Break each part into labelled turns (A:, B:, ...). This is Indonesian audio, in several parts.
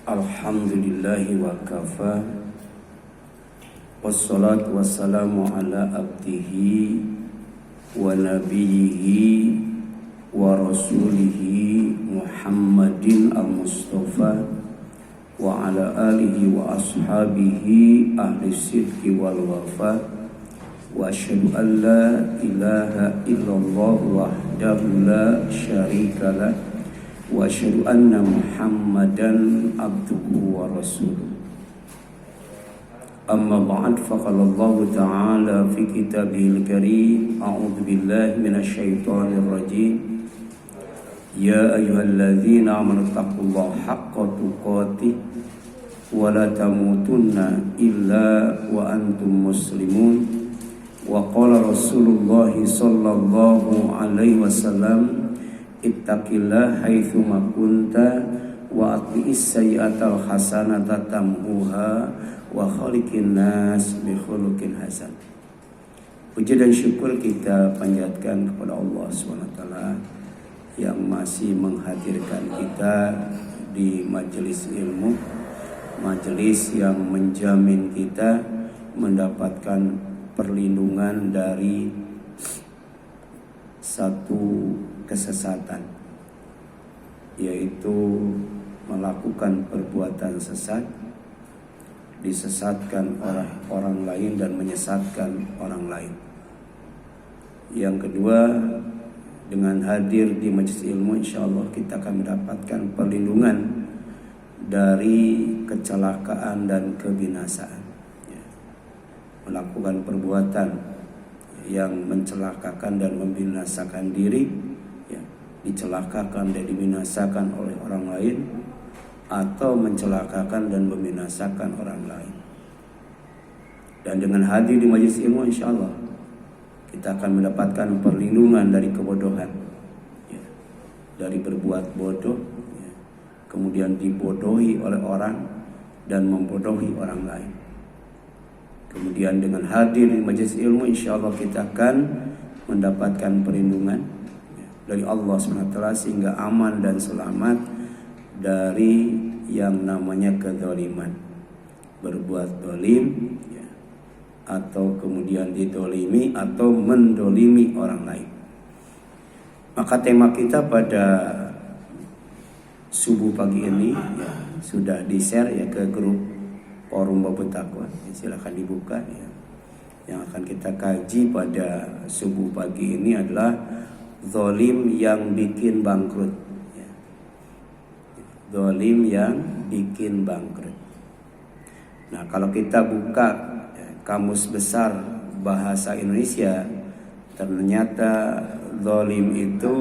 A: Alhamdulillahi wa kafa. Wassalatu wassalamu ala abdihi wa nabiyhi wa rasulihi Muhammadin al-Mustafa wa ala alihi wa ashabihi ahli sidqi wal wafa. Wa asyhadu an la ilaha illallah wahdahu la syarikalah wa asyhadu anna Muhammadan abduhu wa rasuluh. Amma ba'd, faqala Allah ta'ala fi kitabihil karim, a'udzu billahi minasyaitonir rajim. Ya ayyuhalladzina amanu taqullaha haqqa tuqatih wa la tamutunna illa wa antum muslimun. Wa qala Rasulullah sallallahu alaihi wasallam, ittaqillah haitsu ma kunta wa atbi'is sayyi'atal hasanata tamhuha wa khaliqin nas bi khuluqin hasan. Puji dan syukur kita panjatkan kepada Allah SWT yang masih menghadirkan kita di majelis ilmu, majelis yang menjamin kita mendapatkan perlindungan dari satu kesesatan, yaitu melakukan perbuatan sesat, disesatkan orang lain dan menyesatkan orang lain. Yang kedua, dengan hadir di majelis ilmu, insyaallah kita akan mendapatkan perlindungan dari kecelakaan dan kebinasaan. Melakukan perbuatan yang mencelakakan dan membinasakan diri, dicelakakan dan dibinasakan oleh orang lain, atau mencelakakan dan membinasakan orang lain. Dan dengan hadir di majelis ilmu, insyaallah kita akan mendapatkan perlindungan dari kebodohan, dari berbuat bodoh, kemudian dibodohi oleh orang dan membodohi orang lain. Kemudian dengan hadir di majelis ilmu, insyaallah kita akan mendapatkan perlindungan dari Allah SWT sehingga aman dan selamat dari yang namanya kezaliman, berbuat zalim, atau kemudian didolimi atau mendolimi orang lain. Maka tema kita pada subuh pagi ini sudah di-share ke grup Forum Babut Taqwa. Silakan dibuka ya. Yang akan kita kaji pada subuh pagi ini adalah zalim yang bikin bangkrut. Zalim yang bikin bangkrut. Nah, kalau kita buka Kamus Besar Bahasa Indonesia, ternyata zalim itu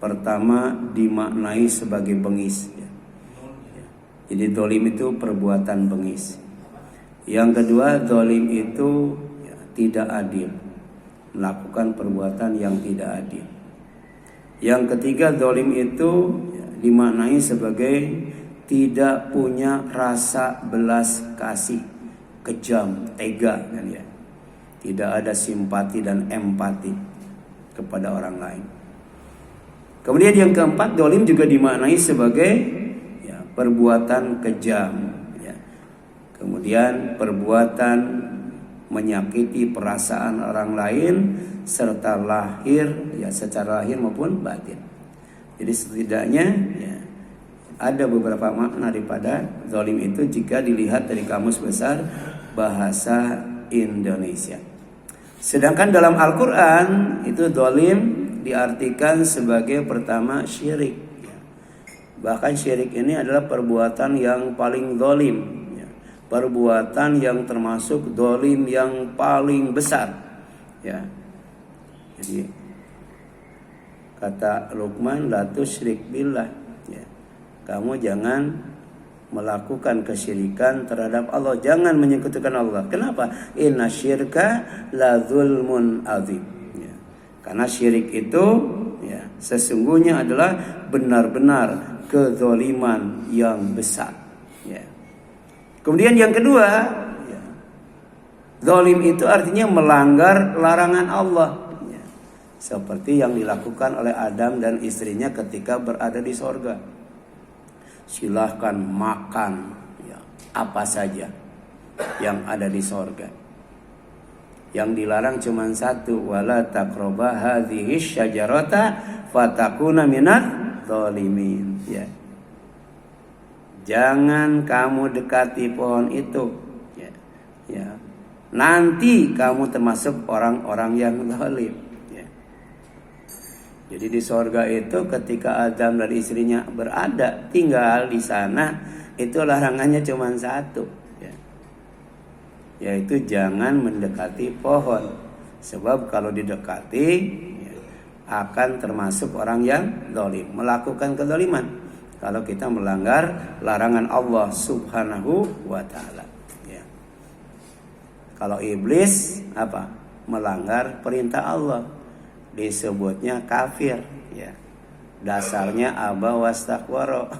A: pertama dimaknai sebagai bengis. Jadi zalim itu perbuatan bengis. Yang kedua, zalim itu tidak adil, melakukan perbuatan yang tidak adil. Yang ketiga, zalim itu dimaknai sebagai tidak punya rasa belas kasih, kejam, tega, tidak ada simpati dan empati kepada orang lain. Kemudian yang keempat, zalim juga dimaknai sebagai perbuatan kejam, kemudian perbuatan menyakiti perasaan orang lain serta secara lahir maupun batin. Jadi setidaknya ada beberapa makna daripada zalim itu jika dilihat dari Kamus Besar Bahasa Indonesia. Sedangkan dalam Al-Quran itu zalim diartikan sebagai pertama syirik. Bahkan syirik ini adalah perbuatan yang paling zalim, perbuatan yang termasuk zalim yang paling besar. Jadi kata Luqman, la tusyrik billah, kamu jangan melakukan kesyirikan terhadap Allah, jangan menyekutukan Allah. Kenapa? Inna syirka la zulmun azim. Karena syirik itu sesungguhnya adalah benar-benar kezaliman yang besar. Kemudian yang kedua, zalim itu artinya melanggar larangan Allah. Seperti yang dilakukan oleh Adam dan istrinya ketika berada di sorga. silahkan makan ya, apa saja yang ada di sorga. Yang dilarang cuma satu, wala taqraba hadhihi syajarata fatakuna minadz zalimin. Ya. Jangan kamu dekati pohon itu. Ya. Ya. Nanti kamu termasuk orang-orang yang zalim. Ya. Jadi di sorga itu ketika Adam dan istrinya berada tinggal di sana, itu larangannya cuma satu. Yaitu jangan mendekati pohon, sebab kalau didekati ya, akan termasuk orang yang zalim, melakukan kezaliman kalau kita melanggar larangan Allah Subhanahu wa taala ya. Kalau iblis apa? Melanggar perintah Allah, disebutnya kafir ya. Dasarnya aba wastakbara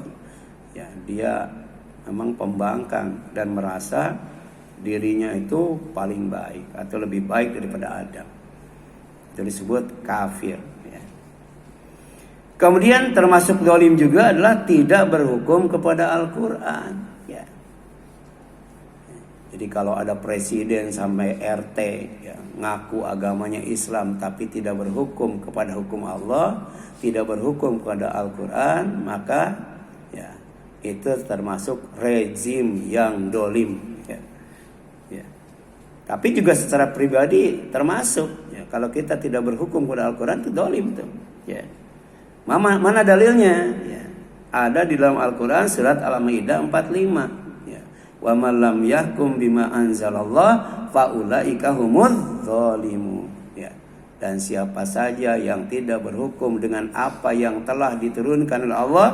A: ya, dia memang pembangkang dan merasa dirinya itu paling baik atau lebih baik daripada Adam. Itu disebut kafir ya. Kemudian termasuk zalim juga adalah tidak berhukum kepada Al-Quran ya. Jadi kalau ada presiden sampai RT ya, ngaku agamanya Islam tapi tidak berhukum kepada hukum Allah, tidak berhukum kepada Al-Quran, maka ya itu termasuk rezim yang zalim. Tapi juga secara pribadi termasuk ya, kalau kita tidak berhukum kepada Al-Quran itu zalim tuh ya. Mana dalilnya ya. Ada di dalam Al-Quran surat Al-Maidah 45 ya. Wa man lam yahkum bima anzalallah faulaika humuz zalimun ya. Dan siapa saja yang tidak berhukum dengan apa yang telah diturunkan oleh Allah,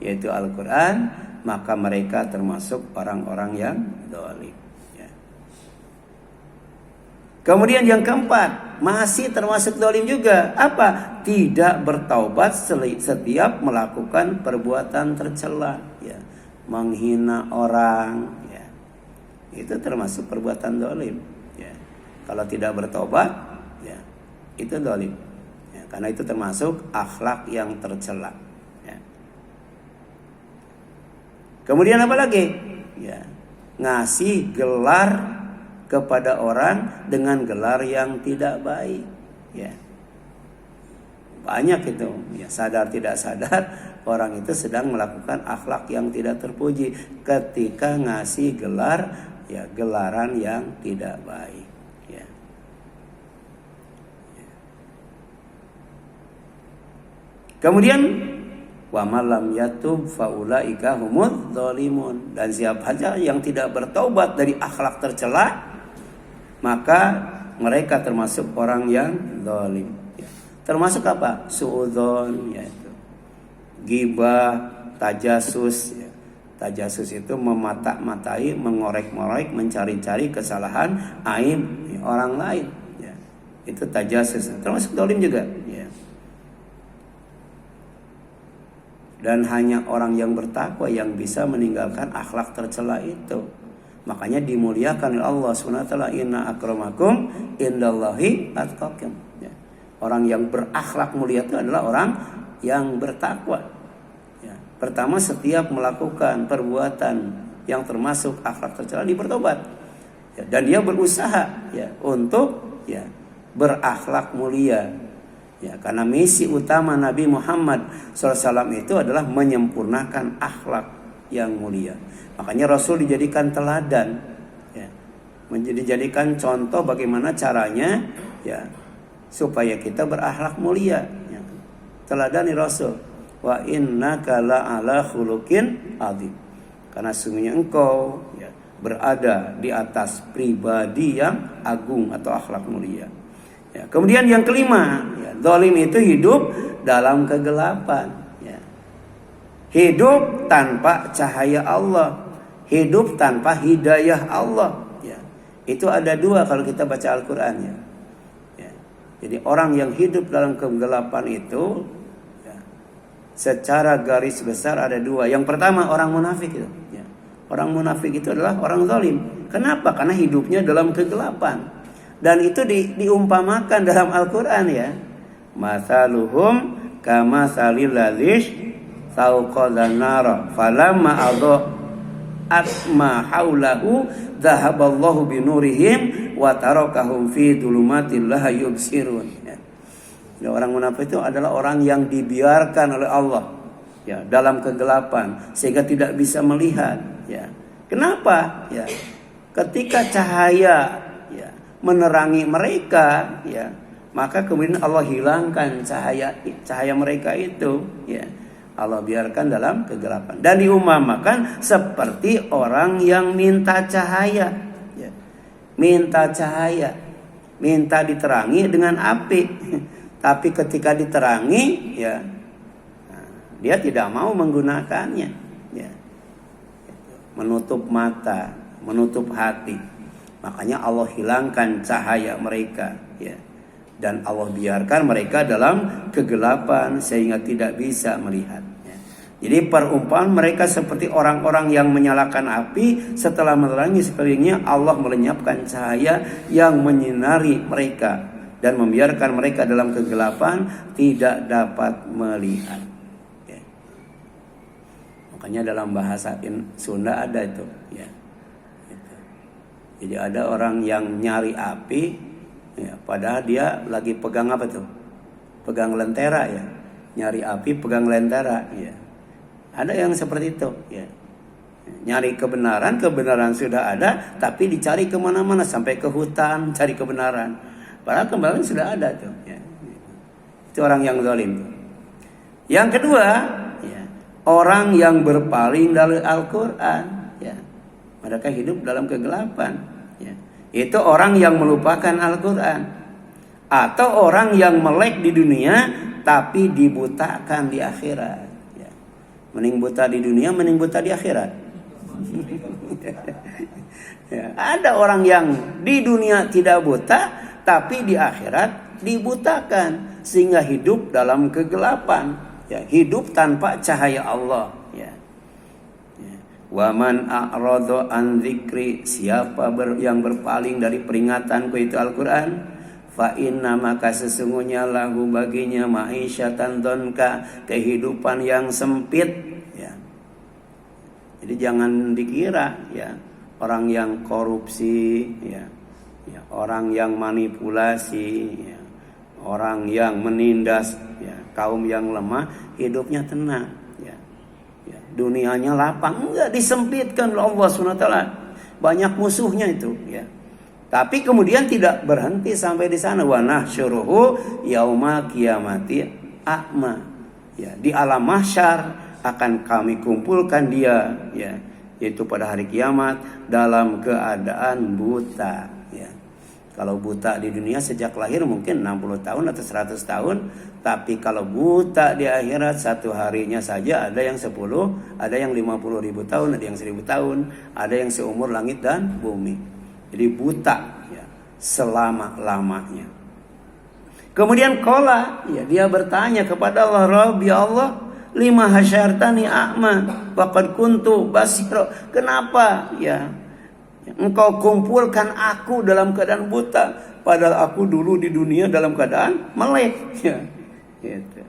A: yaitu Al-Quran, maka mereka termasuk orang-orang yang zalim. Kemudian yang keempat, masih termasuk zalim juga. Apa? Tidak bertaubat setiap melakukan perbuatan tercela. Ya. Menghina orang. Ya. Itu termasuk perbuatan zalim. Ya. Kalau tidak bertaubat, ya, itu zalim. Ya. Karena itu termasuk akhlak yang tercela. Ya. Kemudian apa lagi? Ya. Ngasih gelar kepada orang dengan gelar yang tidak baik ya. Banyak itu ya, sadar tidak sadar orang itu sedang melakukan akhlak yang tidak terpuji ketika ngasih gelar ya, gelaran yang tidak baik ya. Kemudian wa malam yatub faulaika humuz zalimun, dan siapa saja yang tidak bertaubat dari akhlak tercela maka mereka termasuk orang yang zalim ya. Termasuk apa? Suudzon yaitu ghibah, tajasus ya. Tajasus itu memata-matai, mengorek-ngorek, mencari-cari kesalahan, aib ya, orang lain ya. Itu tajasus, termasuk zalim juga ya. Dan hanya orang yang bertakwa yang bisa meninggalkan akhlak tercela itu. Makanya dimuliakan oleh Allah SWT. Inna akramakum indallahi atqakum. Ya. Orang yang berakhlak mulia itu adalah orang yang bertakwa. Ya. Pertama, setiap melakukan perbuatan yang termasuk akhlak tercela dia bertobat. Ya. Dan dia berusaha ya, untuk ya, berakhlak mulia. Ya, karena misi utama Nabi Muhammad SAW itu adalah menyempurnakan akhlak yang mulia. Makanya Rasul dijadikan teladan, ya, dijadikan contoh bagaimana caranya, ya, supaya kita berakhlak mulia. Ya. Teladani Rasul. Wa innaka la'ala khuluqin adzim. Karena sungguhnya engkau ya, berada di atas pribadi yang agung atau akhlak mulia. Ya, kemudian yang kelima, ya, zalim itu hidup dalam kegelapan. Ya. Hidup tanpa cahaya Allah, hidup tanpa hidayah Allah. Ya. Itu ada dua kalau kita baca Al-Quran. Ya. Ya. Jadi orang yang hidup dalam kegelapan itu, ya, secara garis besar ada dua. Yang pertama orang munafik itu. Ya. Orang munafik itu adalah orang zalim. Kenapa? Karena hidupnya dalam kegelapan. Dan itu diumpamakan dalam Al-Quran ya. Mathaluhum kama salil ladhish tauqadan nara falamma atma haulahu dhahaballahu binurihim wa tarakahum fi dhulumatil la yubsirun. Ya, orang munafik itu adalah orang yang dibiarkan oleh Allah ya dalam kegelapan sehingga tidak bisa melihat ya. Kenapa? Ya. Ketika cahaya ya menerangi mereka ya, maka kemudian Allah hilangkan cahaya mereka itu ya. Allah biarkan dalam kegelapan dan diumpamakan seperti orang yang minta cahaya ya. Minta cahaya, minta diterangi dengan api. Tapi ketika diterangi ya dia tidak mau menggunakannya ya. Menutup mata, menutup hati. Makanya Allah hilangkan cahaya mereka ya. Dan Allah biarkan mereka dalam kegelapan sehingga tidak bisa melihat ya. Jadi perumpamaan mereka seperti orang-orang yang menyalakan api, setelah menerangi sekelilingnya Allah melenyapkan cahaya yang menyinari mereka dan membiarkan mereka dalam kegelapan tidak dapat melihat ya. Makanya dalam bahasa Sunda ada itu ya. Jadi ada orang yang nyari api ya, padahal dia lagi pegang apa tuh? Pegang lentera ya. Nyari api pegang lentera ya. Ada yang seperti itu ya. Nyari kebenaran sudah ada, tapi dicari kemana-mana sampai ke hutan cari kebenaran. Padahal kebenaran sudah ada tuh ya. Itu orang yang zalim. Yang kedua ya, orang yang berpaling dari Al-Quran. Mereka hidup dalam kegelapan ya. Itu orang yang melupakan Al-Quran. Atau orang yang melek di dunia tapi dibutakan di akhirat ya. Mending buta di dunia, mending buta di akhirat ya. Ada orang yang di dunia tidak buta tapi di akhirat dibutakan sehingga hidup dalam kegelapan ya. Hidup tanpa cahaya Allah ya. Wa man a'rada an dzikri, siapa yang berpaling dari peringatanku itu Al-Qur'an, fa inna maka sesungguhnya lahu baginya ma'isyatan donka, kehidupan yang sempit ya. Jadi jangan dikira ya orang yang korupsi ya, ya orang yang manipulasi ya, orang yang menindas ya kaum yang lemah hidupnya tenang. Dunianya lapang, enggak, disempitkan oleh Allah SWT. Banyak musuhnya itu ya. Tapi kemudian tidak berhenti sampai di sana. Wa nahsyuruhu yauma qiyamati a'ma ya, di alam mahsyar akan kami kumpulkan dia ya, yaitu pada hari kiamat dalam keadaan buta ya. Kalau buta di dunia sejak lahir mungkin 60 tahun atau 100 tahun. Tapi kalau buta di akhirat satu harinya saja ada yang 10, ada yang 50.000 tahun, ada yang 1.000 tahun, ada yang seumur langit dan bumi. Jadi buta ya, selama-lamanya. Kemudian qala ya, dia bertanya kepada Allah, Rabbi Allah, lima hasyartani a'ma waqad kuntu basira. Kenapa ya engkau kumpulkan aku dalam keadaan buta, padahal aku dulu di dunia dalam keadaan melek ya. Gitu.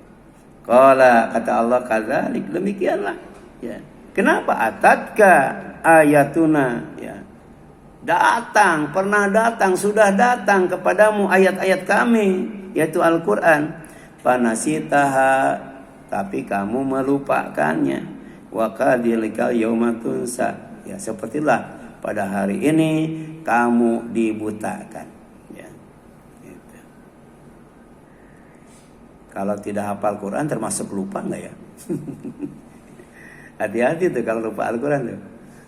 A: Qala, kata Allah, kadzalik, demikianlah ya. Kenapa? Atatka ayatuna ya. Datang, pernah datang, sudah datang kepadamu ayat-ayat kami, yaitu Al-Qur'an. Fanasitaha, tapi kamu melupakannya. Wa kadzalikal yauma tunsa. Ya, sepertilah pada hari ini kamu dibutakan. Kalau tidak hafal Quran termasuk lupa enggak ya? Hati-hati tuh kalau lupa Al-Quran tuh.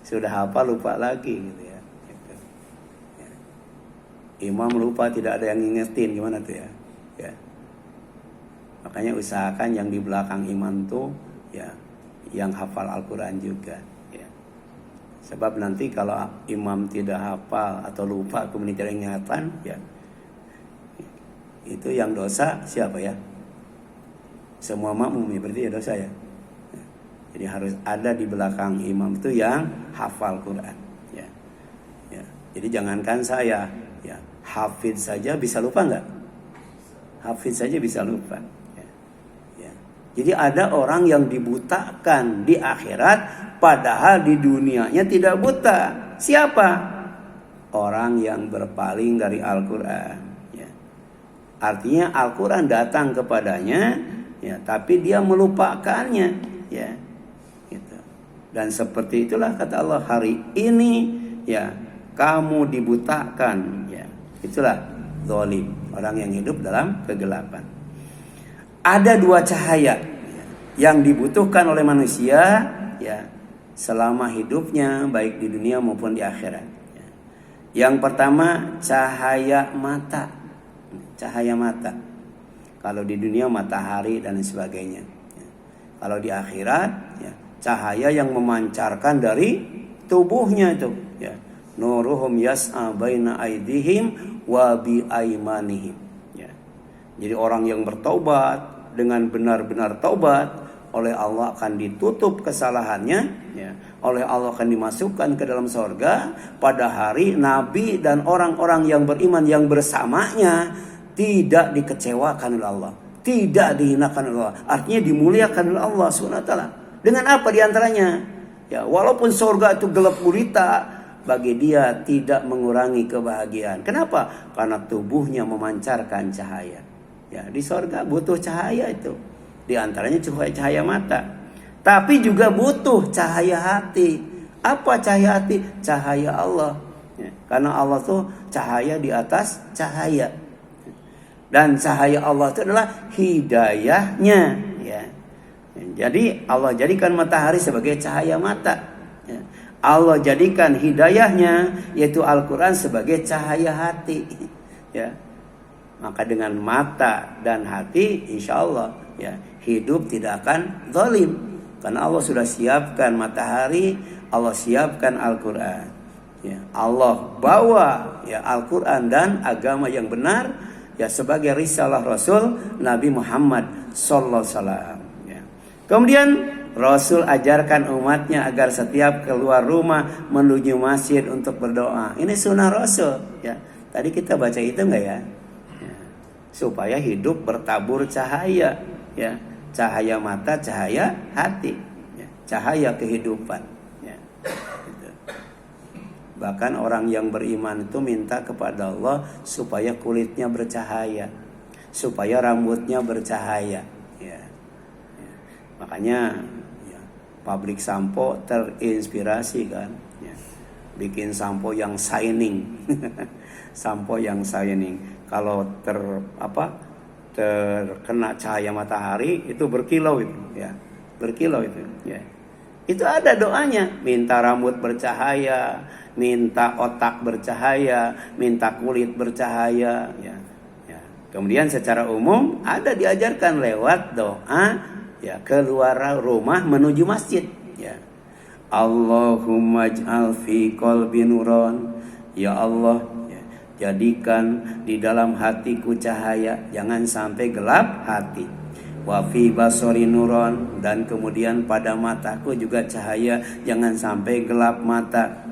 A: Sudah hafal lupa lagi gitu ya. Gitu. Ya. Imam lupa tidak ada yang ngingetin, gimana tuh ya? Ya. Makanya usahakan yang di belakang imam tuh ya yang hafal Al-Quran juga ya. Sebab nanti kalau imam tidak hafal atau lupa kemudian tidak ingatan ya, itu yang dosa siapa ya? Semua makmum ya, berarti ya dosa ya. Jadi harus ada di belakang imam itu yang hafal Quran ya. Ya. Jadi jangankan saya ya, hafid saja bisa lupa enggak? Hafid saja bisa lupa ya. Ya. Jadi ada orang yang dibutakan di akhirat padahal di dunianya tidak buta. Siapa? Orang yang berpaling dari Al-Quran. Ya. Artinya Al-Quran datang kepadanya, ya, tapi dia melupakannya. Ya. Gitu. Dan seperti itulah kata Allah, hari ini ya kamu dibutakan. Ya. Itulah zalim, orang yang hidup dalam kegelapan. Ada dua cahaya yang dibutuhkan oleh manusia ya selama hidupnya baik di dunia maupun di akhirat. Yang pertama cahaya mata. Cahaya mata. Kalau di dunia matahari dan sebagainya. Kalau di akhirat ya, cahaya yang memancarkan dari tubuhnya itu ya. Nuruhum yas'a baina aydihim wa bi aymanihim. Ya. Jadi orang yang bertaubat dengan benar-benar taubat, oleh Allah akan ditutup kesalahannya ya. Oleh Allah akan dimasukkan ke dalam surga pada hari nabi dan orang-orang yang beriman yang bersamanya tidak dikecewakan oleh Allah, tidak dihinakan oleh Allah, artinya dimuliakan oleh Allah SWT. Dengan apa diantaranya? Ya, walaupun surga itu gelap gulita, bagi dia tidak mengurangi kebahagiaan. Kenapa? Karena tubuhnya memancarkan cahaya. Ya, di surga butuh cahaya itu. Di antaranya cahaya mata. Tapi juga butuh cahaya hati. Apa cahaya hati? Cahaya Allah. Ya, karena Allah tuh cahaya di atas cahaya. Dan cahaya Allah itu adalah hidayahnya. Ya. Jadi Allah jadikan matahari sebagai cahaya mata. Ya. Allah jadikan hidayahnya yaitu Al-Quran sebagai cahaya hati. Ya. Maka dengan mata dan hati insya Allah ya, hidup tidak akan zalim. Karena Allah sudah siapkan matahari, Allah siapkan Al-Quran. Ya, Allah bawa ya Al-Quran dan agama yang benar ya sebagai risalah Rasul Nabi Muhammad sallallahu alaihi wasallam. Ya. Kemudian Rasul ajarkan umatnya agar setiap keluar rumah menuju masjid untuk berdoa. Ini sunnah Rasul. Ya. Tadi kita baca itu enggak ya? Ya. Supaya hidup bertabur cahaya. Ya. Cahaya mata, cahaya hati. Ya. Cahaya kehidupan. Ya. Gitu. Bahkan orang yang beriman itu minta kepada Allah supaya kulitnya bercahaya. Supaya rambutnya bercahaya. Ya. Ya. Makanya pabrik sampo terinspirasi kan ya. Bikin sampo yang shining. Sampo yang shining. Kalau terkena cahaya matahari itu berkilau itu ya. Berkilau itu ya. Itu ada doanya, minta rambut bercahaya, minta otak bercahaya, minta kulit bercahaya ya. Ya. Kemudian secara umum ada diajarkan lewat doa ya keluar rumah menuju masjid ya. Allahumma ij'al fi qalbi nuran. Ya Allah, ya, jadikan di dalam hatiku cahaya, jangan sampai gelap hati. Wa fi basari nuran, dan kemudian pada mataku juga cahaya, jangan sampai gelap mata.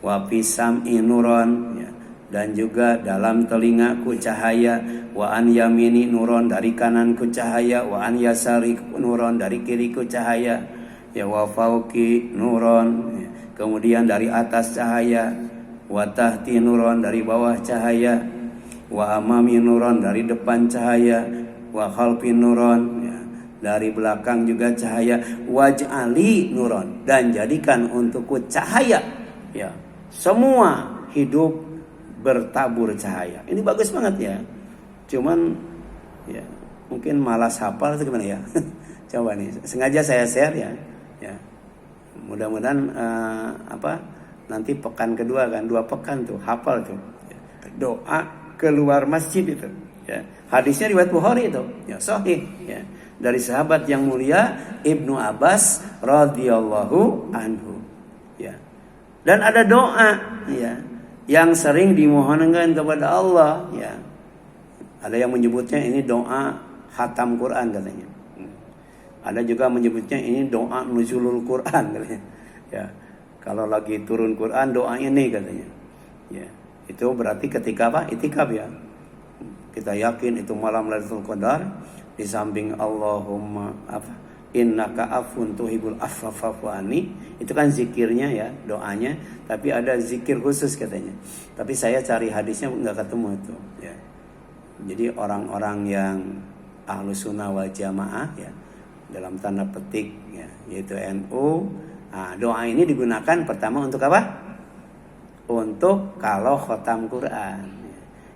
A: Wa fi sam'i nuran, ya, dan juga dalam telingaku cahaya. Wa an yamini nuron, dari kananku cahaya. Wa an yasari nuron, dari kiriku cahaya. Ya wa fauqi nuron, ya, kemudian dari atas cahaya. Wa tahti nuron, dari bawah cahaya. Wa amami nuron, dari depan cahaya. Wa khalfi nuron, ya, dari belakang juga cahaya. Waj'ali nuron, dan jadikan untukku cahaya ya. Semua hidup bertabur cahaya. Ini bagus banget ya. Cuman ya mungkin malas hafal itu gimana ya. Coba nih, sengaja saya share ya. Ya. Mudah-mudahan nanti pekan kedua kan, 2 pekan tuh hafal tuh. Ya. Doa keluar masjid itu. Ya. Hadisnya riwayat Bukhari itu. Ya, sahih ya. Dari sahabat yang mulia Ibnu Abbas radhiyallahu anhu. Ya. Dan ada doa ya yang sering dimohonkan kepada Allah ya. Ada yang menyebutnya ini doa khatam Quran katanya. Ada juga menyebutnya ini doa nuzulul Quran katanya. Ya. Kalau lagi turun Quran doa ini katanya. Ya. Itu berarti ketika apa? Itikaf ya. Kita yakin itu malam Lailatul Qadar, di samping Allahumma innaka afun tuhibul afwa fa'fu anni, itu kan zikirnya ya, doanya, tapi ada zikir khusus katanya. Tapi saya cari hadisnya nggak ketemu itu ya. Jadi orang-orang yang Ahlus Sunnah wal Jamaah ya, dalam tanda petik ya, yaitu NU, doa ini digunakan pertama untuk apa? Untuk kalau khotam Quran.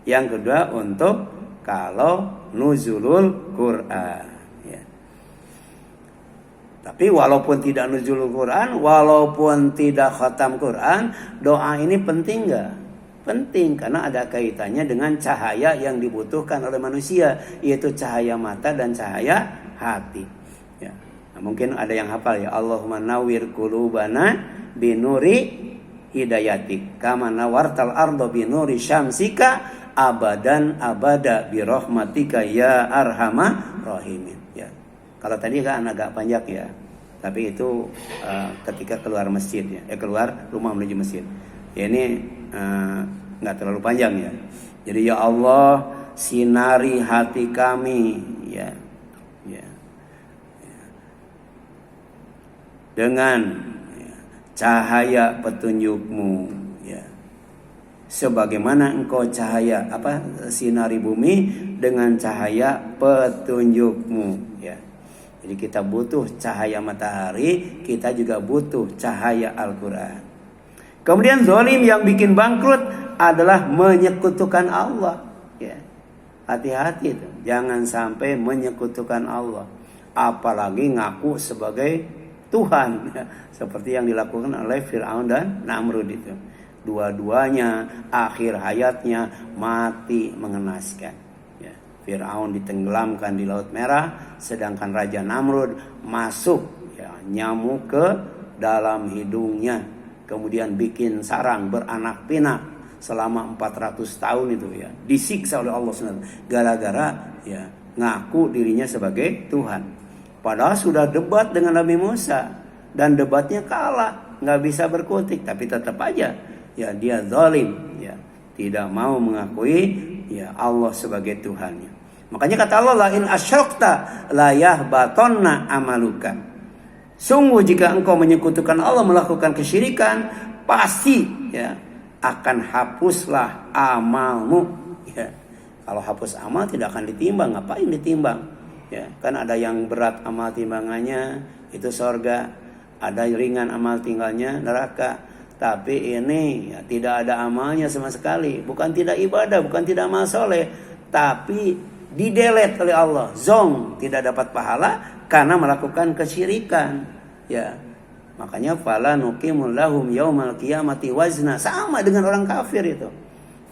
A: Yang kedua untuk kalau nuzulul Quran. Tapi walaupun tidak nuzulul Quran, walaupun tidak khatam Quran, doa ini penting gak? Penting, karena ada kaitannya dengan cahaya yang dibutuhkan oleh manusia, yaitu cahaya mata dan cahaya hati. Ya. Nah, mungkin ada yang hafal ya, Allahumma nawwir qulubana binuri hidayatik kama nawartal ardo binuri syamsika abadan abada birahmatika ya arhamar rahimin. Ya. Kalau tadi kan agak panjang ya, tapi itu ketika keluar masjid ya, keluar rumah menuju masjid. Ya ini nggak terlalu panjang ya. Jadi ya Allah, sinari hati kami ya, dengan cahaya petunjukmu ya. Sebagaimana engkau cahaya sinari bumi dengan cahaya petunjukmu ya. Jadi kita butuh cahaya matahari, kita juga butuh cahaya Al-Quran. Kemudian zalim yang bikin bangkrut adalah menyekutukan Allah. Ya. Hati-hati itu, jangan sampai menyekutukan Allah. Apalagi ngaku sebagai Tuhan, ya. Seperti yang dilakukan oleh Fir'aun dan Namrud itu. Dua-duanya akhir hayatnya mati mengenaskan. Fir'aun ditenggelamkan di Laut Merah, sedangkan Raja Namrud masuk ya, nyamuk ke dalam hidungnya, kemudian bikin sarang beranak pinak selama 400 tahun itu ya, disiksa oleh Allah SWT gara-gara ya ngaku dirinya sebagai Tuhan. Padahal sudah debat dengan Nabi Musa dan debatnya kalah, nggak bisa berkutik, tapi tetap aja ya dia zalim ya, tidak mau mengakui ya Allah sebagai Tuhannya. Makanya kata Allah, la in asyrakta la yahbatanna amaluka. Sungguh jika engkau menyekutukan Allah, melakukan kesyirikan, pasti ya akan hapuslah amalmu ya. Kalau hapus amal tidak akan ditimbang, ngapain ditimbang? Ya, kan ada yang berat amal timbangannya itu surga, ada ringan amal tinggalnya neraka. Tapi ini ya, tidak ada amalnya sama sekali. Bukan tidak ibadah, bukan tidak amal soleh, tapi didelet oleh Allah. Zong, tidak dapat pahala karena melakukan kesyirikan. Ya, makanya fala nuqimul lahum yaumal qiyamati wazna. Sama dengan orang kafir itu,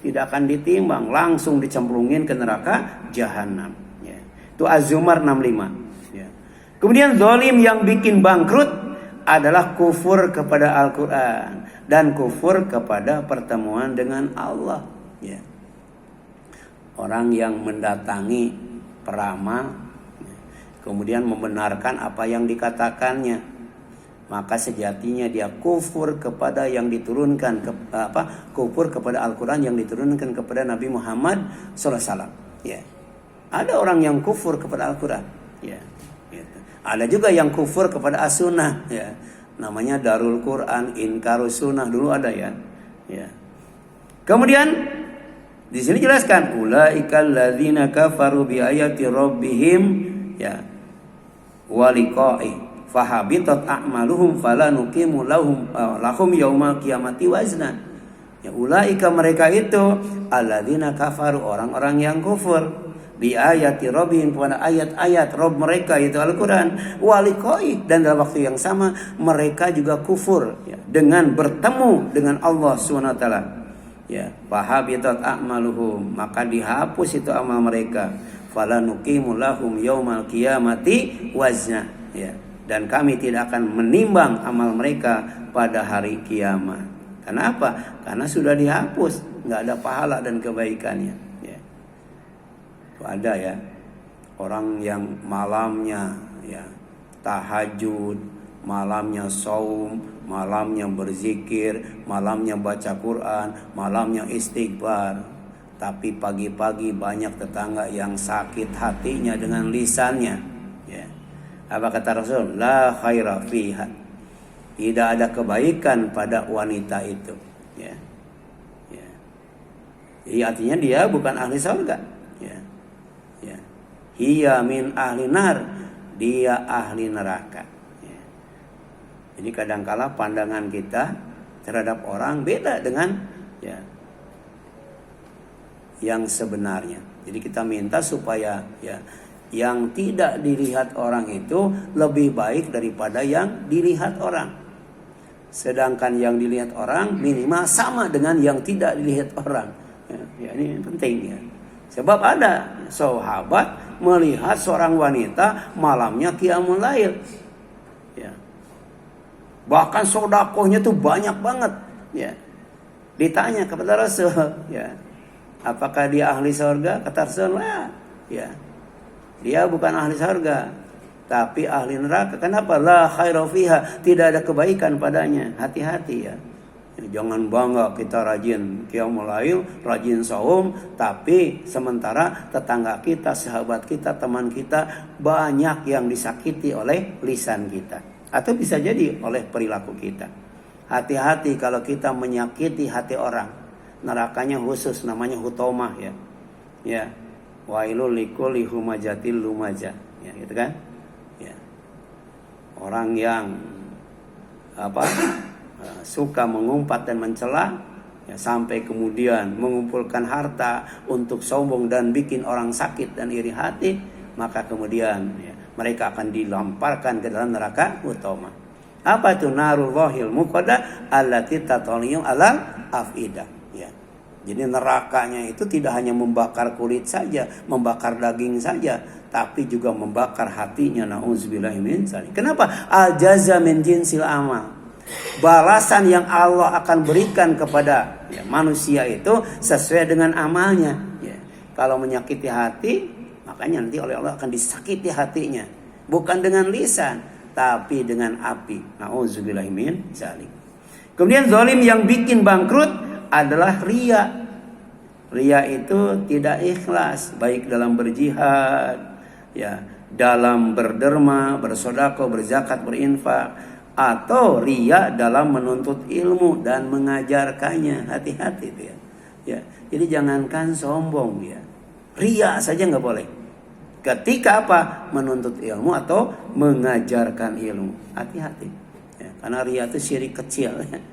A: tidak akan ditimbang, langsung dicemplungin ke neraka jahanam. Ya. Itu Az-Zumar 65. Ya. Kemudian zalim yang bikin bangkrut adalah kufur kepada Al-Quran dan kufur kepada pertemuan dengan Allah. Ya. Orang yang mendatangi peramal, kemudian membenarkan apa yang dikatakannya, maka sejatinya dia kufur kepada yang diturunkan kufur kepada Al-Quran yang diturunkan kepada Nabi Muhammad SAW. Ya. Ada orang yang kufur kepada Al-Quran. Ya. Gitu. Ada juga yang kufur kepada As-Sunnah. Ya. Namanya Darul Quran, Inkarus Sunnah dulu ada ya. Ya. Kemudian di sini jelaskan ulaikal ladzina kafaru bi ayati rabbihim ya wa liqa'i fahabitat a'maluhum fala nuqimu lahum yaumal qiyamati wazna. Ya ulaika mereka itu alladzina kafaru, orang-orang yang kufur bi ayati rabbihim, kepada ayat-ayat Rabb mereka itu Al-Quran, wa liqa'i, dan dalam waktu yang sama mereka juga kufur ya, dengan bertemu dengan Allah SWT. Ya, fahabitat a'maluhum, maka dihapus itu amal mereka. Fala nuqimu lahum yaumal qiyamati wazna. Ya, dan kami tidak akan menimbang amal mereka pada hari kiamat. Kenapa? Karena sudah dihapus, nggak ada pahala dan kebaikannya. Ya. Itu ada ya orang yang malamnya ya tahajud, malamnya saum, malamnya berzikir, malamnya baca Quran, malamnya istighfar. tapi pagi-pagi banyak tetangga yang sakit hatinya dengan lisannya. Ya. Apa kata Rasul? La khaira fiha. Tidak ada kebaikan pada wanita itu. Ya. Ya. Jadi artinya dia bukan ahli surga. Ya. Ya. Hiya min ahli nar. Dia ahli neraka. Ya. Jadi kadangkala pandangan kita terhadap orang beda dengan ya yang sebenarnya. Jadi kita minta supaya ya yang tidak dilihat orang itu lebih baik daripada yang dilihat orang. Sedangkan yang dilihat orang minimal sama dengan yang tidak dilihat orang. Ya, ini penting ya. Sebab ada sahabat melihat seorang wanita malamnya qiyamul lail. Ya. Bahkan sedekahnya tuh banyak banget. Ya. Ditanya kepada Rasul, ya. Apakah dia ahli surga? Kata Rasul, ya. Dia bukan ahli surga, tapi ahli neraka. Kenapa? La khaira fiha. Tidak ada kebaikan padanya. Hati-hati ya. Jangan bangga kita rajin qiyamul lail, rajin saum, tapi sementara tetangga kita, sahabat kita, teman kita banyak yang disakiti oleh lisan kita. Atau bisa jadi oleh perilaku kita. Hati-hati kalau kita menyakiti hati orang. Nerakanya khusus namanya hutomah ya. Ya. Wailul likulli humajatil lumajah. Ya, gitu kan? Ya. Orang yang suka mengumpat dan mencela ya, sampai kemudian mengumpulkan harta untuk sombong dan bikin orang sakit dan iri hati, maka kemudian ya, mereka akan dilemparkan ke dalam neraka hutomah. Apa itu? Narullahil muqaddah allati tataliyu alal afidah. Ya. Jadi nerakanya itu tidak hanya membakar kulit saja, membakar daging saja, tapi juga membakar hatinya. Nauzubillahi min dzalik. Kenapa? Al jaza min jinsil amal. Balasan yang Allah akan berikan kepada ya, manusia itu sesuai dengan amalnya. Ya. Kalau menyakiti hati, makanya nanti oleh Allah akan disakiti hatinya, bukan dengan lisan, tapi dengan api. Nauzubillahi min dzalik. Kemudian zalim yang bikin bangkrut adalah riya. Riya itu tidak ikhlas, baik dalam berjihad, ya, dalam berderma, bersedekah, berzakat, berinfak, atau riya dalam menuntut ilmu dan mengajarkannya. Hati-hati itu ya. Ya. Jadi jangankan sombong ya. Riya saja nggak boleh. Ketika apa? Menuntut ilmu atau mengajarkan ilmu. Hati-hati. Ya. Karena riya itu syirik kecil. Ya.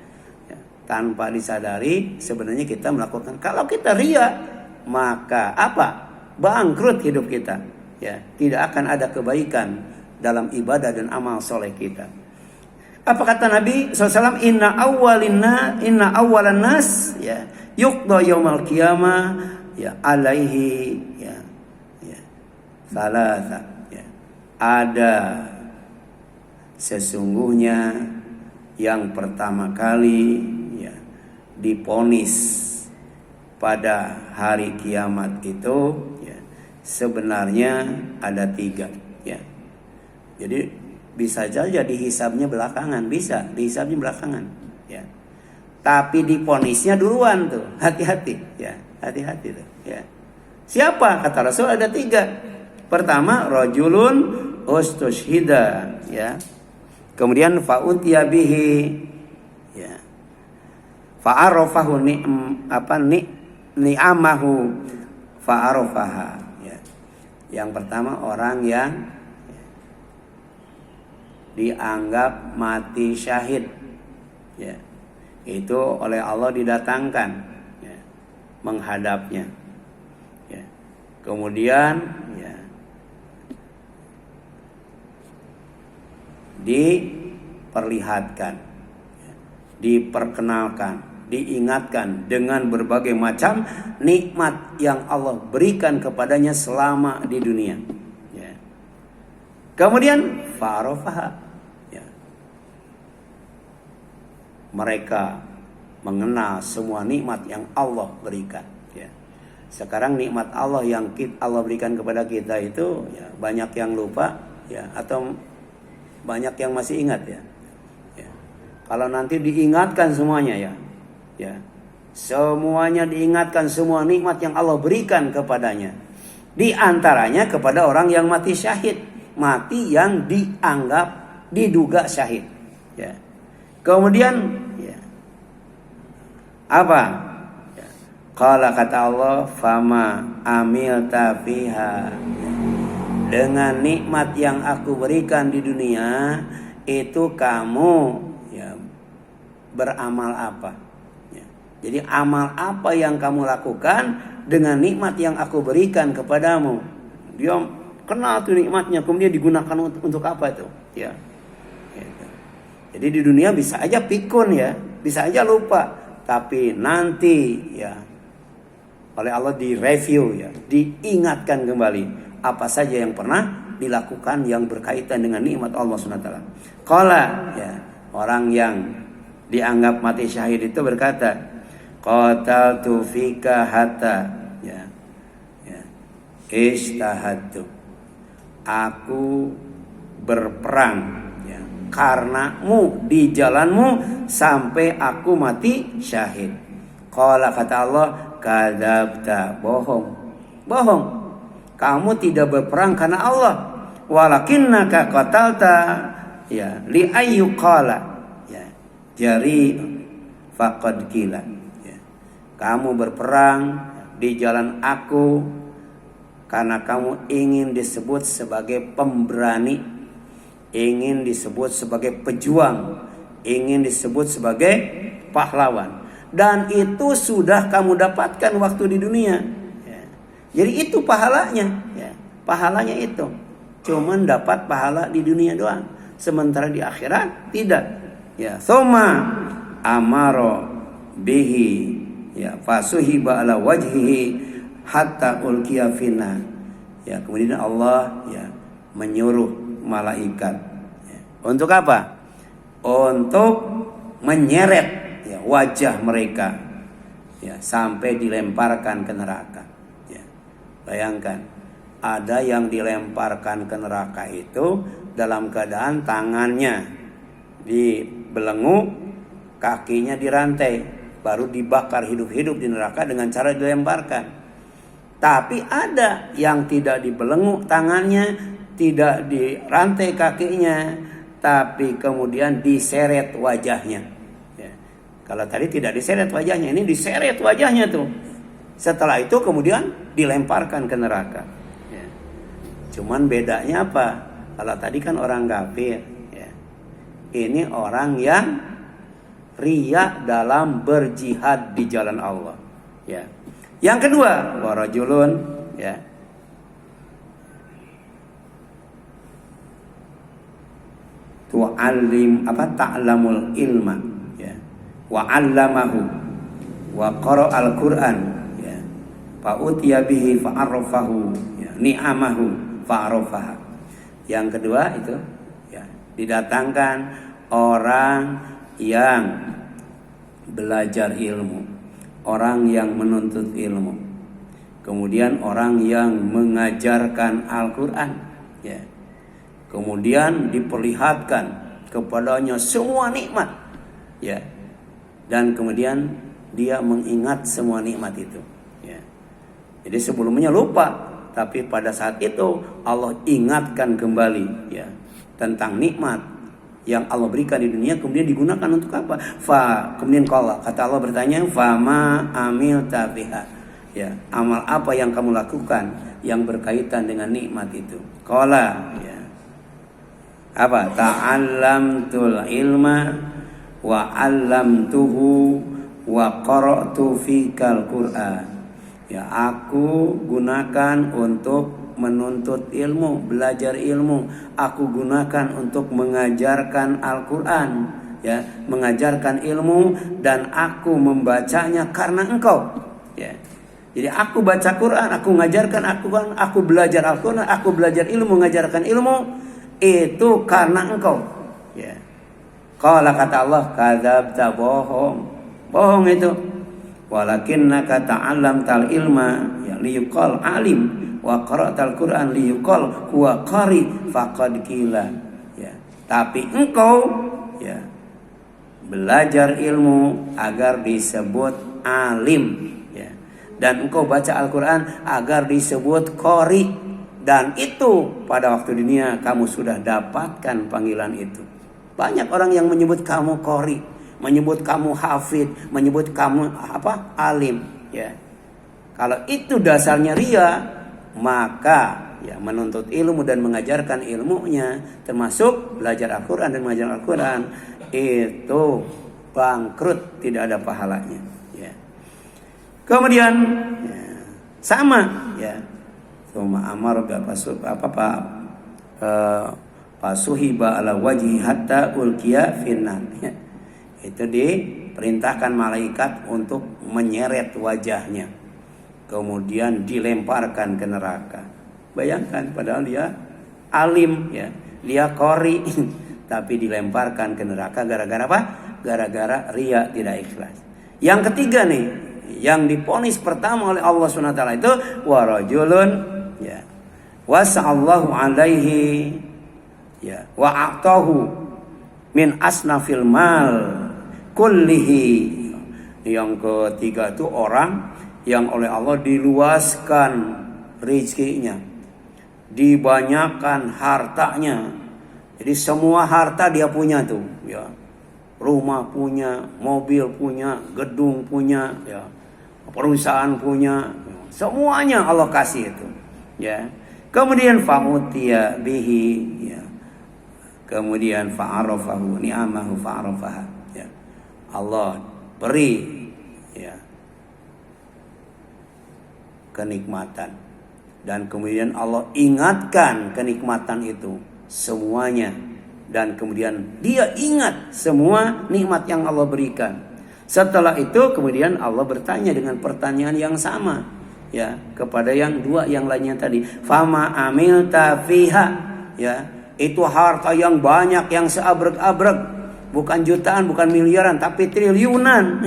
A: Ya. Tanpa disadari sebenarnya kita melakukan. Kalau kita riya, maka apa? Bangkrut hidup kita. Ya. Tidak akan ada kebaikan dalam ibadah dan amal soleh kita. Apa kata Nabi SAW? Inna awalan nas ya yuqda yaumal qiyamah ya alaihi ya salasa ya. Ada sesungguhnya yang pertama kali ya diponis pada hari kiamat itu ya sebenarnya ada 3 ya. Jadi bisa saja dihisabnya belakangan, bisa dihisabnya belakangan, ya. Tapi diponisnya duluan tuh, hati-hati, ya, hati-hati tuh, ya. Siapa? Kata Rasul ada 3. Pertama, rajulun ustushhida, ya. Kemudian fa'utiya bihi, ya. Fa'arafahu ni'amahu fa'arafaha, ya. Yang pertama orang yang dianggap mati syahid ya, itu oleh Allah didatangkan ya, menghadapnya ya. Kemudian ya, diperlihatkan ya, diperkenalkan, diingatkan dengan berbagai macam nikmat yang Allah berikan kepadanya selama di dunia ya. Kemudian fa'arafaha, mereka mengenal semua nikmat yang Allah berikan ya. Sekarang nikmat Allah yang Allah berikan kepada kita itu ya, banyak yang lupa ya, atau banyak yang masih ingat ya. Ya. Kalau nanti diingatkan semuanya ya Semuanya diingatkan semua nikmat yang Allah berikan kepadanya. Di antaranya kepada orang yang mati syahid, mati yang diduga syahid. Ya. Kemudian ya, apa? Ya. Qala kata Allah, fama amilta fiha. Dengan nikmat yang aku berikan di dunia, itu kamu ya, beramal apa? Ya. Jadi amal apa yang kamu lakukan dengan nikmat yang aku berikan kepadamu? Dia kenal tuh nikmatnya, kemudian digunakan untuk apa itu? Ya. Gitu. Jadi di dunia bisa aja pikun ya, bisa aja lupa, tapi nanti ya oleh Allah direview ya, diingatkan kembali apa saja yang pernah dilakukan yang berkaitan dengan nikmat Allah SWT. Qala ya, orang yang dianggap mati syahid itu berkata, qataltu fika hatta ya, ya, istahadtu. Aku berperang ya, karenamu di jalanmu sampai aku mati syahid. Qala kata Allah, kadzabta, bohong. Kamu tidak berperang karena Allah. Walakinnaka qatalta ya li ayyuqala ya jari faqad qila ya. Kamu berperang di jalan aku karena kamu ingin disebut sebagai pemberani, ingin disebut sebagai pejuang, ingin disebut sebagai pahlawan, dan itu sudah kamu dapatkan waktu di dunia. Jadi itu pahalanya, ya. Pahalanya itu cuman dapat pahala di dunia doang, sementara di akhirat tidak. Ya, soma amaro bihi, ya fasuhiba ala wajhihi hatta ulqiya finna. Ya, kemudian Allah ya menyuruh malaikat. Ya. Untuk apa? Untuk menyeret ya, wajah mereka ya sampai dilemparkan ke neraka. Bayangkan, ada yang dilemparkan ke neraka itu dalam keadaan tangannya dibelenggu, kakinya dirantai, baru dibakar hidup-hidup di neraka dengan cara dilemparkan. Tapi ada yang tidak dibelenggu tangannya, tidak dirantai kakinya, tapi kemudian diseret wajahnya. Ya. Kalau tadi tidak diseret wajahnya, ini diseret wajahnya tuh. Setelah itu kemudian dilemparkan ke neraka. Ya. Cuman bedanya apa? Kalau tadi kan orang kafir. Ya. Ini orang yang riya dalam berjihad di jalan Allah. Ya. Yang kedua, warajulun. Ya. Tu'allim ta'lamul ilma. Ya. Wa 'allamahu wa qara'al Qur'an. Fa'utiya bihi fa'arrafahu ya, ni'amahu fa'arrafaha. Yang kedua itu ya, didatangkan orang yang belajar ilmu, orang yang menuntut ilmu, kemudian orang yang mengajarkan Al-Quran ya. Kemudian diperlihatkan kepadanya semua nikmat ya, dan kemudian dia mengingat semua nikmat itu. Jadi sebelumnya lupa, tapi pada saat itu Allah ingatkan kembali ya tentang nikmat yang Allah berikan di dunia, kemudian digunakan untuk apa? Kemudian kata Allah bertanya, fama amilta biha. Ya, amal apa yang kamu lakukan yang berkaitan dengan nikmat itu? Qala ya. Apa? Ta'allamtul ilma wa 'allamtuhu wa qara'tu fikal Qur'an. Ya, aku gunakan untuk menuntut ilmu, belajar ilmu. Aku gunakan untuk mengajarkan Al-Quran, ya, mengajarkan ilmu, dan aku membacanya karena engkau. Ya. Jadi aku baca Quran, aku mengajarkan Al-Quran, aku belajar Al-Quran, aku belajar ilmu, mengajarkan ilmu, itu karena engkau. Ya. Qala kata Allah, kadzabta, bohong itu. Walakinnaka ta'allamtal ilma ya liyuqal alim wa qara'tal Qur'an liyuqal huwa qari faqad qila ya. Tapi engkau ya belajar ilmu agar disebut alim, ya. Dan engkau baca Al-Quran agar disebut qori. Dan itu pada waktu dunia kamu sudah dapatkan panggilan itu. Banyak orang yang menyebut kamu qori, menyebut kamu hafid, menyebut kamu alim, ya. Kalau itu dasarnya ria, maka ya menuntut ilmu dan mengajarkan ilmunya, termasuk belajar Al-Quran dan mengajar Al-Quran, itu bangkrut, tidak ada pahalanya, ya. Kemudian ya, sama, ya. Suma amar pasuhiba ala wajhi hatta ulqiya finnar, ya. Itu diperintahkan malaikat untuk menyeret wajahnya, kemudian dilemparkan ke neraka. Bayangkan, padahal dia alim, ya, dia qori, tapi dilemparkan ke neraka gara-gara apa? Gara-gara riya, tidak ikhlas. Yang ketiga nih, yang diponis pertama oleh Allah SWT itu warajulun, ya, wasa'allahu alaihi, ya, wa'atahu min asnafil mal kullihi. Yang ketiga itu orang yang oleh Allah diluaskan rezekinya, dibanyakan hartanya. Jadi semua harta dia punya tuh, ya. Rumah punya, mobil punya, gedung punya, ya. Perusahaan punya, semuanya Allah kasih itu, ya. Kemudian fa'utiya bihi, ya. Kemudian fa'arafahu ni'amahu fa'arafaha, ya. Allah beri, ya, kenikmatan, dan kemudian Allah ingatkan kenikmatan itu semuanya, dan kemudian dia ingat semua nikmat yang Allah berikan. Setelah itu kemudian Allah bertanya dengan pertanyaan yang sama, ya, kepada yang dua yang lainnya tadi. Fama amilta fiha, ya, itu harta yang banyak, yang seabrek-abrek, bukan jutaan, bukan miliaran, tapi triliunan.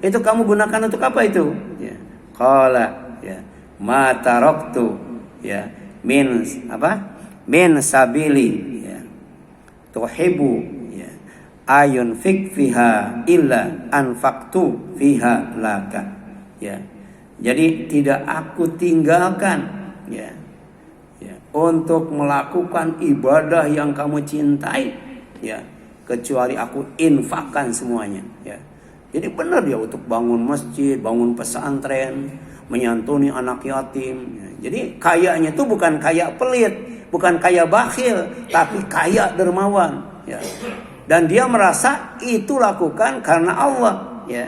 A: Itu kamu gunakan untuk apa itu? Ya. Qala, ya, ma taraktu, ya, min sabili, ya, tuhibu, ya, ayun fik fiha illa anfaqtu fiha laka, ya. Jadi tidak aku tinggalkan, ya, ya, untuk melakukan ibadah yang kamu cintai, ya, kecuali aku infakkan semuanya, ya. Jadi benar dia untuk bangun masjid, bangun pesantren, menyantuni anak yatim, ya. Jadi kayanya itu bukan kaya pelit, bukan kaya bakhil, tapi kaya dermawan, ya. Dan dia merasa itu lakukan karena Allah, ya.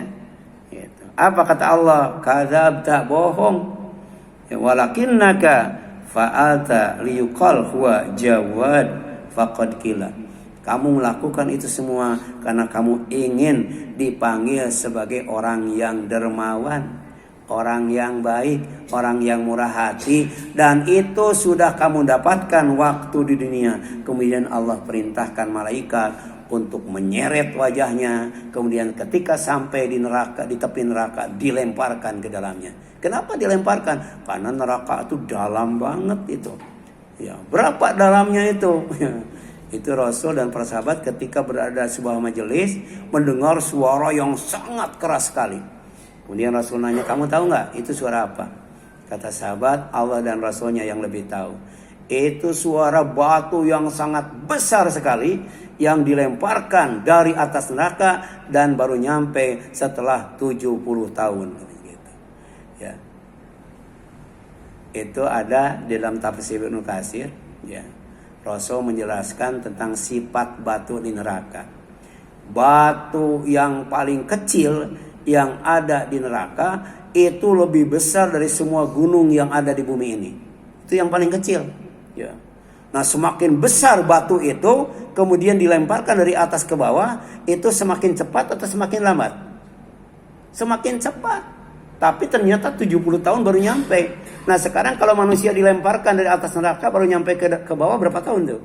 A: Gitu. Apa kata Allah? Kadzabta, bohong. Ya, walakinnaka fa'alta liyuqal huwa jawad faqad qila. Kamu melakukan itu semua karena kamu ingin dipanggil sebagai orang yang dermawan, orang yang baik, orang yang murah hati, dan itu sudah kamu dapatkan waktu di dunia. Kemudian Allah perintahkan malaikat untuk menyeret wajahnya, kemudian ketika sampai di neraka, di tepi neraka, dilemparkan ke dalamnya. Kenapa dilemparkan? Karena neraka itu dalam banget itu. Ya, berapa dalamnya itu? Itu Rasul dan para sahabat ketika berada di sebuah majelis mendengar suara yang sangat keras sekali. Kemudian Rasul nanya, kamu tahu nggak itu suara apa? Kata sahabat, Allah dan Rasulnya yang lebih tahu. Itu suara batu yang sangat besar sekali yang dilemparkan dari atas neraka dan baru nyampe setelah 70 tahun. Gitu. Ya. Itu ada di dalam tafsir Ibnu Katsir, ya. Rasul menjelaskan tentang sifat batu di neraka. Batu yang paling kecil yang ada di neraka itu lebih besar dari semua gunung yang ada di bumi ini. Itu yang paling kecil, ya. Nah, semakin besar batu itu kemudian dilemparkan dari atas ke bawah, itu semakin cepat atau semakin lambat? Semakin cepat. Tapi ternyata 70 tahun baru nyampe. Nah, sekarang kalau manusia dilemparkan dari atas neraka baru nyampe ke bawah berapa tahun tuh?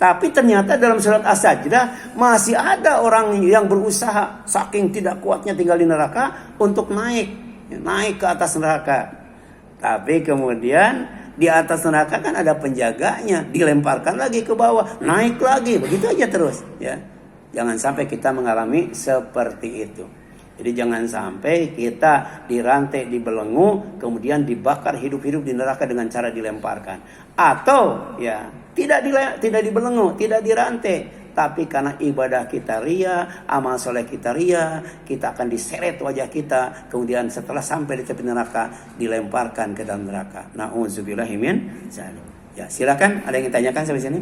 A: Tapi ternyata dalam surat As-Sajdah masih ada orang yang berusaha saking tidak kuatnya tinggal di neraka untuk naik ke atas neraka. Tapi kemudian di atas neraka kan ada penjaganya, dilemparkan lagi ke bawah, naik lagi, begitu aja terus, ya. Jangan sampai kita mengalami seperti itu. Jadi jangan sampai kita dirantai, dibelenggu, kemudian dibakar hidup-hidup di neraka dengan cara dilemparkan. Atau ya tidak dibelenggu, tidak dirantai, tapi karena ibadah kita ria, amal soleh kita ria, kita akan diseret wajah kita, kemudian setelah sampai di tepi neraka dilemparkan ke dalam neraka. Nauzubillahi min dzalik. Ya, silakan, ada yang ditanyakan sampai sini?